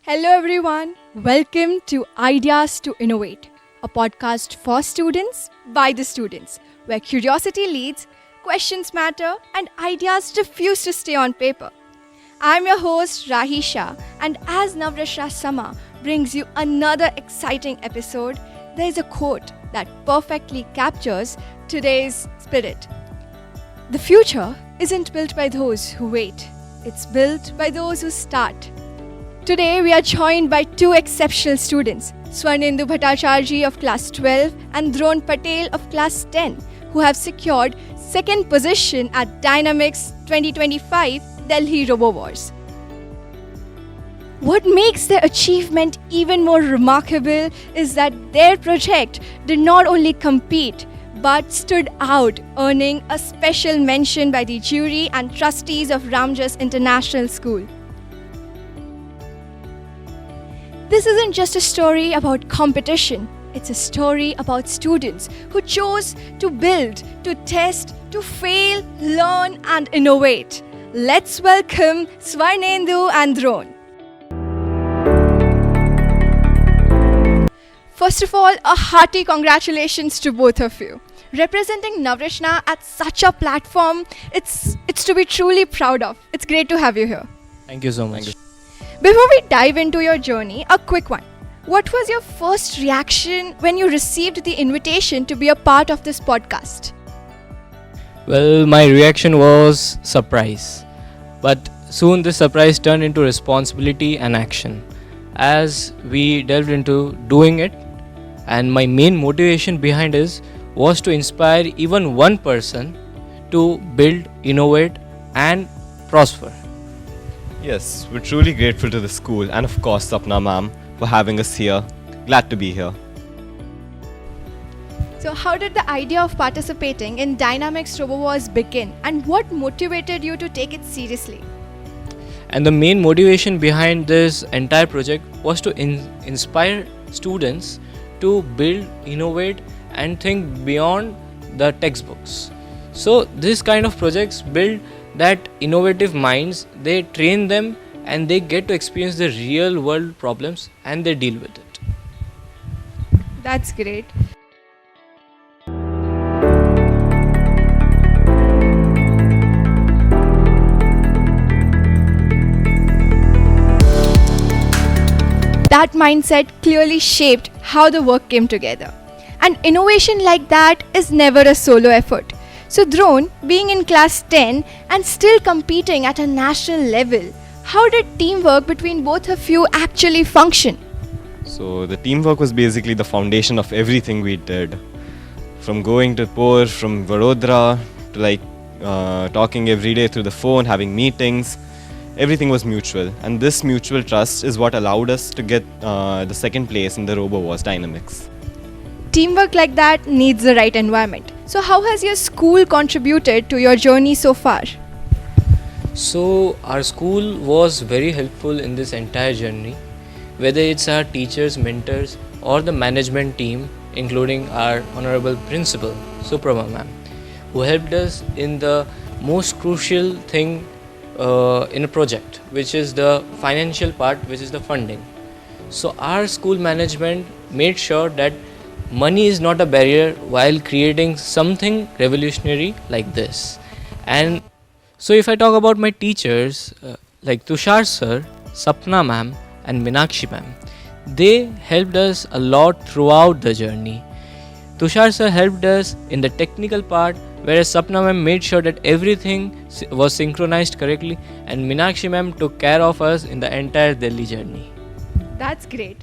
Hello everyone, welcome to Ideas to Innovate, a podcast for students by the students, where curiosity leads, questions matter, and ideas refuse to stay on paper. I'm your host Rahisha, and as Navrachana brings you another exciting episode, there is a quote that perfectly captures today's spirit. The future isn't built by those who wait, it's built by those who start. Today we are joined by two exceptional students, Swarnendu Bhattacharjee of class 12 and Drone Patel of class 10, who have secured second position at DynamiX 2025 Delhi RoboWars. What makes their achievement even more remarkable is that their project did not only compete but stood out, earning a special mention by the jury and trustees of Ramjas International School. This isn't just a story about competition, it's a story about students who chose to build, to test, to fail, learn and innovate. Let's welcome Swarnendu and Drone. First of all, a hearty congratulations to both of you. Representing Navrachana at such a platform, it's to be truly proud of. It's great to have you here. Thank you so much. Before we dive into your journey, a quick one. What was your first reaction when you received the invitation to be a part of this podcast? Well, my reaction was surprise. But soon this surprise turned into responsibility and action as we delved into doing it. And my main motivation behind this was to inspire even one person to build, innovate and prosper. Yes, we're truly grateful to the school and of course Sapna ma'am for having us here. Glad to be here. So how did the idea of participating in DynamiX RoboWars begin and what motivated you to take it seriously? And the main motivation behind this entire project was to inspire students to build, innovate and think beyond the textbooks. So this kind of projects build that innovative minds, they train them and they get to experience the real world problems and they deal with it. That's great. That mindset clearly shaped how the work came together. And innovation like that is never a solo effort. So Drone, being in class 10 and still competing at a national level, how did teamwork between both of you actually function? So the teamwork was basically the foundation of everything we did. From going to Pore, from Vadodara, to talking every day through the phone, having meetings. Everything was mutual. And this mutual trust is what allowed us to get the second place in the RoboWars DynamiX. Teamwork like that needs the right environment. So how has your school contributed to your journey so far? So our school was very helpful in this entire journey, whether it's our teachers, mentors or the management team, including our honorable principal, Suprama ma'am, who helped us in the most crucial thing in a project, which is the financial part, which is the funding. So our school management made sure that money is not a barrier while creating something revolutionary like this. And so if I talk about my teachers, like Tushar sir, Sapna ma'am and Meenakshi ma'am, they helped us a lot throughout the journey. Tushar sir helped us in the technical part, whereas Sapna ma'am made sure that everything was synchronized correctly, and Meenakshi ma'am took care of us in the entire Delhi journey. That's great.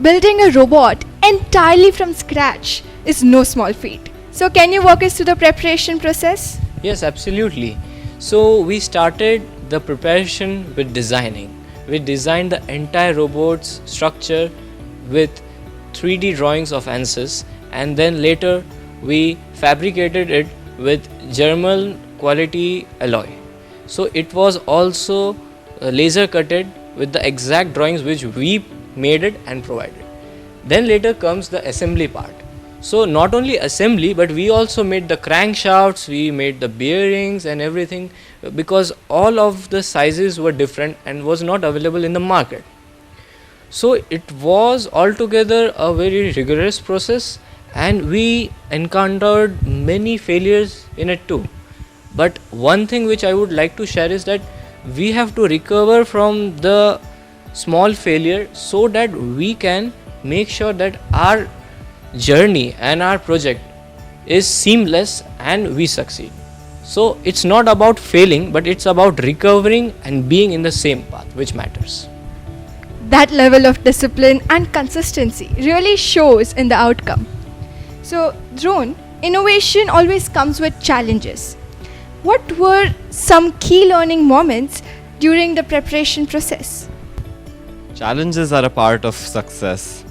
Building a robot entirely from scratch is no small feat. So, can you walk us through the preparation process? Yes, absolutely. So we started the preparation with designing. We designed the entire robot's structure with 3D drawings of ANSYS, and then later we fabricated it with German quality alloy. So it was also laser cutted with the exact drawings which we made it and provided. Then later comes the assembly part. So not only assembly, but we also made the crankshafts, we made the bearings and everything, because all of the sizes were different and was not available in the market. So it was altogether a very rigorous process, and we encountered many failures in it too. But one thing which I would like to share is that we have to recover from the small failure so that we can make sure that our journey and our project is seamless and we succeed. So it's not about failing, but it's about recovering and being in the same path, which matters. That level of discipline and consistency really shows in the outcome. So, Drone, innovation always comes with challenges. What were some key learning moments during the preparation process? Challenges are a part of success.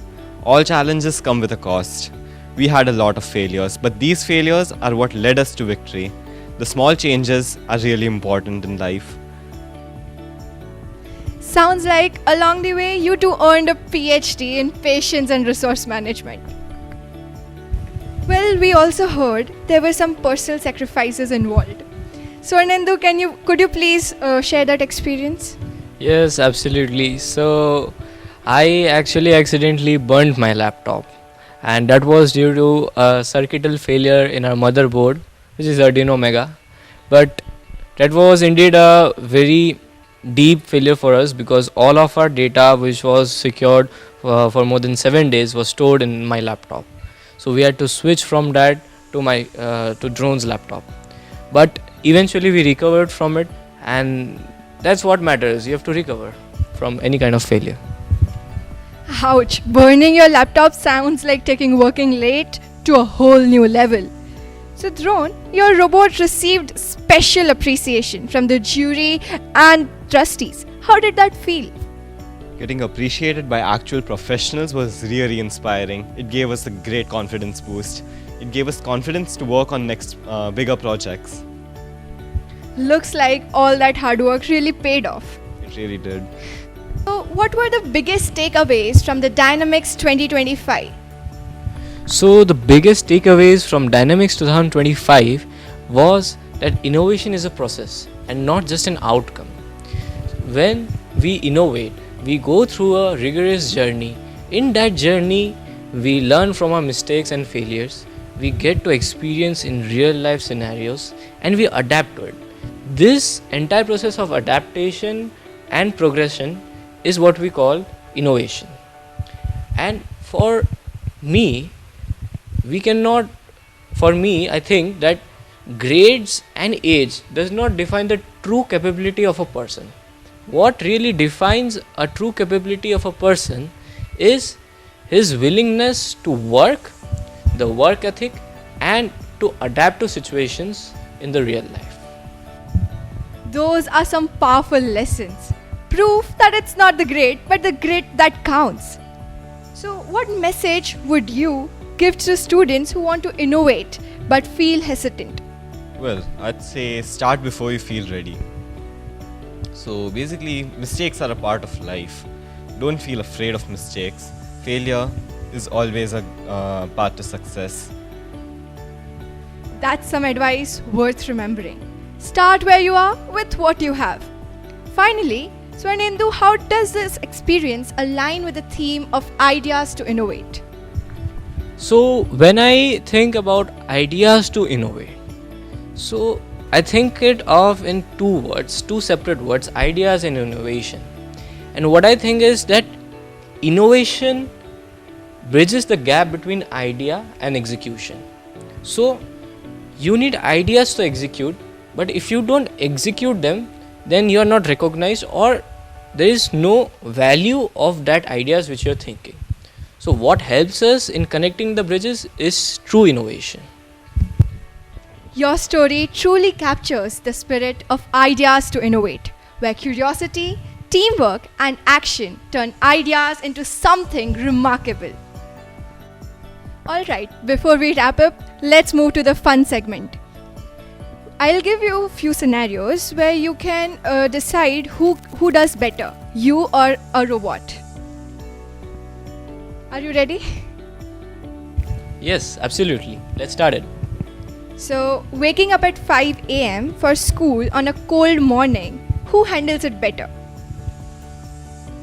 All challenges come with a cost. We had a lot of failures, but these failures are what led us to victory. The small changes are really important in life. Sounds like along the way you two earned a PhD in patience and resource management. Well, we also heard there were some personal sacrifices involved. So, Anandu, could you please share that experience? Yes, absolutely. So I actually accidentally burnt my laptop, and that was due to a circuital failure in our motherboard, which is Arduino Mega. But that was indeed a very deep failure for us, because all of our data, which was secured for more than 7 days, was stored in my laptop. So we had to switch from that to my to Drone's laptop. But eventually we recovered from it, and that's what matters. You have to recover from any kind of failure. Ouch, burning your laptop sounds like taking working late to a whole new level. So, Drone, your robot received special appreciation from the jury and trustees. How did that feel? Getting appreciated by actual professionals was really inspiring. It gave us a great confidence boost. It gave us confidence to work on next bigger projects. Looks like all that hard work really paid off. It really did. So, what were the biggest takeaways from the DynamiX 2025? So the biggest takeaways from DynamiX 2025 was that innovation is a process and not just an outcome. When we innovate, we go through a rigorous journey. In that journey, we learn from our mistakes and failures. We get to experience in real life scenarios, and we adapt to it. This entire process of adaptation and progression is what we call innovation. And for me, I think that grades and age does not define the true capability of a person. What really defines a true capability of a person is his willingness to work, the work ethic, and to adapt to situations in the real life. Those are some powerful lessons. Proof that it's not the grade, but the grit that counts. So, what message would you give to students who want to innovate but feel hesitant? Well, I'd say start before you feel ready. So basically, mistakes are a part of life. Don't feel afraid of mistakes. Failure is always a path to success. That's some advice worth remembering. Start where you are with what you have. Finally, Swarnendu, how does this experience align with the theme of ideas to innovate? So when I think about ideas to innovate, so I think it of in two separate words, ideas and innovation. And what I think is that innovation bridges the gap between idea and execution. So you need ideas to execute, but if you don't execute them, then you are not recognized, or there is no value of that ideas which you are thinking. So what helps us in connecting the bridges is true innovation. Your story truly captures the spirit of ideas to innovate, where curiosity, teamwork, and action turn ideas into something remarkable. Alright, before we wrap up, let's move to the fun segment. I'll give you a few scenarios where you can decide who does better, you or a robot. Are you ready? Yes, absolutely. Let's start it. So, waking up at 5 am for school on a cold morning, who handles it better?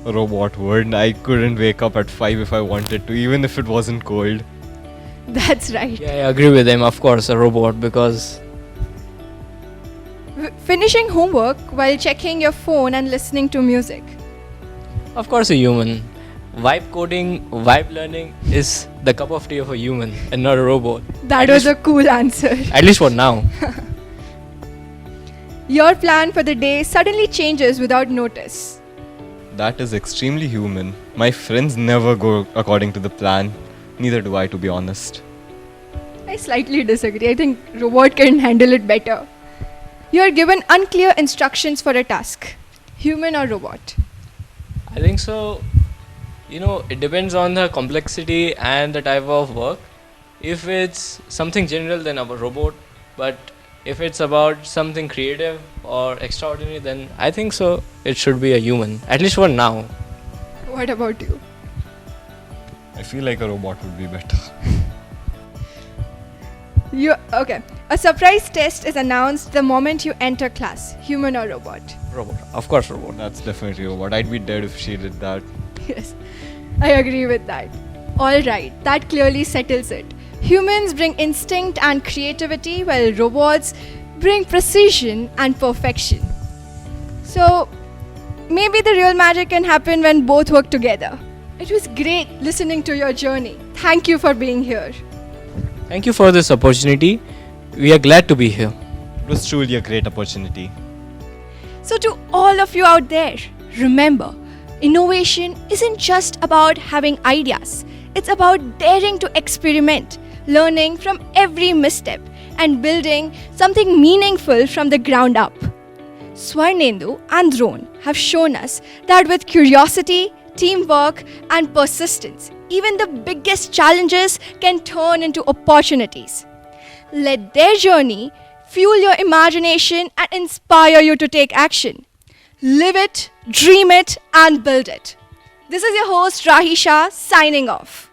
A robot would. I couldn't wake up at 5 if I wanted to, even if it wasn't cold. That's right. Yeah, I agree with him, of course, a robot, because Finishing homework while checking your phone and listening to music. of course a human. Vibe coding, vibe learning is the cup of tea of a human and not a robot. That was a cool answer. At least for now. Your plan for the day suddenly changes without notice. That is extremely human. My friends never go according to the plan. Neither do I, to be honest. I slightly disagree. I think robot can handle it better. You are given unclear instructions for a task. Human or robot? I think so. It depends on the complexity and the type of work. If it's something general, then a robot. But if it's about something creative or extraordinary, then I think so it should be a human. At least for now. What about you? I feel like a robot would be better. Okay. A surprise test is announced the moment you enter class. Human or robot? Robot. Of course, robot. That's definitely a robot. I'd be dead if she did that. Yes, I agree with that. Alright, that clearly settles it. Humans bring instinct and creativity, while robots bring precision and perfection. So, maybe the real magic can happen when both work together. It was great listening to your journey. Thank you for being here. Thank you for this opportunity. We are glad to be here. It was truly a great opportunity. So, to all of you out there, remember, innovation isn't just about having ideas. It's about daring to experiment, learning from every misstep, and building something meaningful from the ground up. Swarnendu and Drone have shown us that with curiosity, teamwork, and persistence, even the biggest challenges can turn into opportunities. Let their journey fuel your imagination and inspire you to take action. Live it, dream it, and build it. This is your host Rahisha signing off.